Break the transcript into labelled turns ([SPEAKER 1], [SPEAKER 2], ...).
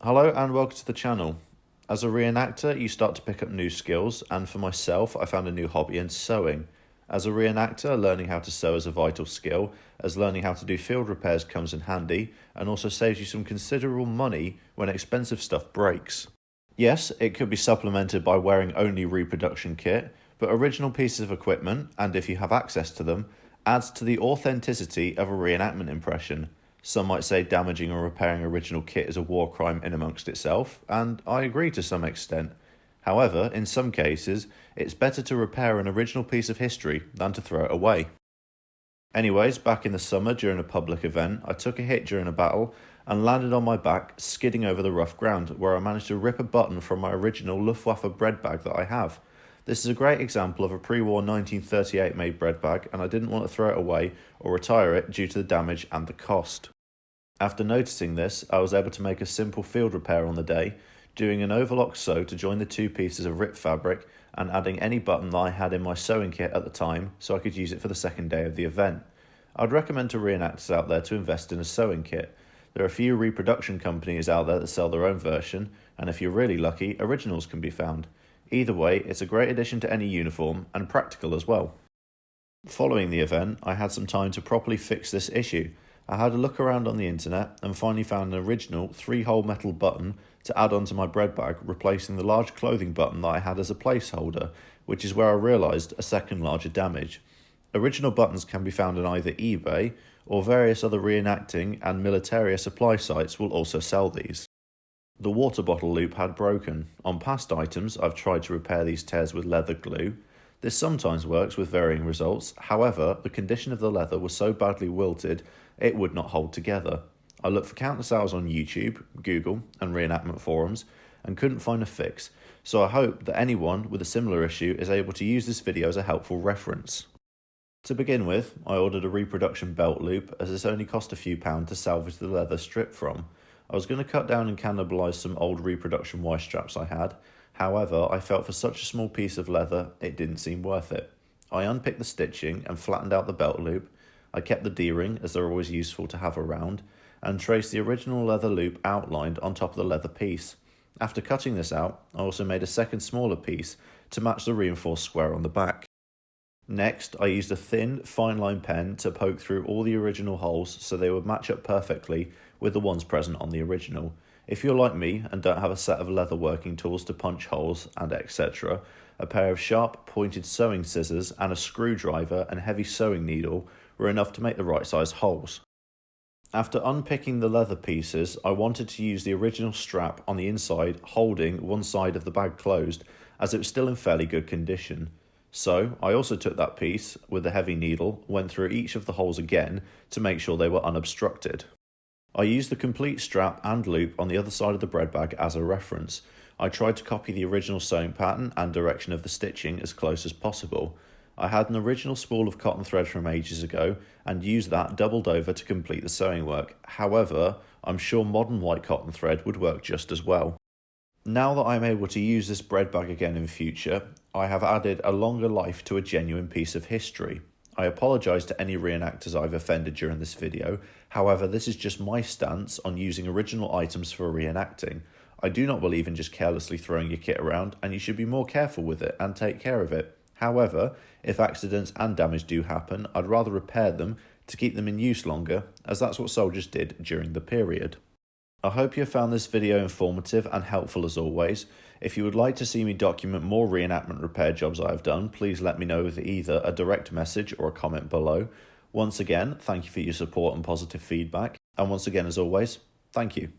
[SPEAKER 1] Hello and welcome to the channel. As a reenactor, you start to pick up new skills, and for myself, I found a new hobby in sewing. As a reenactor, learning how to sew is a vital skill, as learning how to do field repairs comes in handy, and also saves you some considerable money when expensive stuff breaks. Yes, it could be supplemented by wearing only reproduction kit, but original pieces of equipment, and if you have access to them, adds to the authenticity of a reenactment impression. Some might say damaging or repairing original kit is a war crime in amongst itself, and I agree to some extent. However, in some cases, it's better to repair an original piece of history than to throw it away. Anyways, back in the summer during a public event, I took a hit during a battle and landed on my back, skidding over the rough ground, where I managed to rip a button from my original Luftwaffe breadbag that I have. This is a great example of a pre-war 1938 made breadbag, and I didn't want to throw it away or retire it due to the damage and the cost. After noticing this, I was able to make a simple field repair on the day, doing an overlock sew to join the two pieces of ripped fabric and adding any button that I had in my sewing kit at the time so I could use it for the second day of the event. I'd recommend to reenactors out there to invest in a sewing kit. There are a few reproduction companies out there that sell their own version, and if you're really lucky, originals can be found. Either way, it's a great addition to any uniform and practical as well. Following the event, I had some time to properly fix this issue. I had a look around on the internet and finally found an original 3-hole metal button to add onto my breadbag, replacing the large clothing button that I had as a placeholder, which is where I realised a second larger damage. Original buttons can be found on either eBay or various other reenacting and militaria supply sites will also sell these. The water bottle loop had broken. On past items, I've tried to repair these tears with leather glue. This sometimes works with varying results, however, the condition of the leather was so badly wilted it would not hold together. I looked for countless hours on YouTube, Google and reenactment forums and couldn't find a fix, so I hope that anyone with a similar issue is able to use this video as a helpful reference. To begin with, I ordered a reproduction belt loop as this only cost a few pounds to salvage the leather strip from. I was going to cut down and cannibalise some old reproduction Y straps I had. However, I felt for such a small piece of leather, it didn't seem worth it. I unpicked the stitching and flattened out the belt loop. I kept the D-ring, as they're always useful to have around, and traced the original leather loop outlined on top of the leather piece. After cutting this out, I also made a second smaller piece to match the reinforced square on the back. Next, I used a thin, fine line pen to poke through all the original holes so they would match up perfectly with the ones present on the original. If you're like me and don't have a set of leather working tools to punch holes and etc., a pair of sharp pointed sewing scissors and a screwdriver and heavy sewing needle were enough to make the right size holes. After unpicking the leather pieces, I wanted to use the original strap on the inside holding one side of the bag closed, as it was still in fairly good condition. So I also took that piece with the heavy needle, went through each of the holes again to make sure they were unobstructed. I used the complete strap and loop on the other side of the breadbag as a reference. I tried to copy the original sewing pattern and direction of the stitching as close as possible. I had an original spool of cotton thread from ages ago and used that doubled over to complete the sewing work. However, I'm sure modern white cotton thread would work just as well. Now that I'm able to use this breadbag again in future, I have added a longer life to a genuine piece of history. I apologise to any reenactors I've offended during this video, however this is just my stance on using original items for reenacting. I do not believe in just carelessly throwing your kit around, and you should be more careful with it and take care of it. However, if accidents and damage do happen, I'd rather repair them to keep them in use longer, as that's what soldiers did during the period. I hope you found this video informative and helpful as always. If you would like to see me document more reenactment repair jobs I have done, please let me know with either a direct message or a comment below. Once again, thank you for your support and positive feedback. And once again, as always, thank you.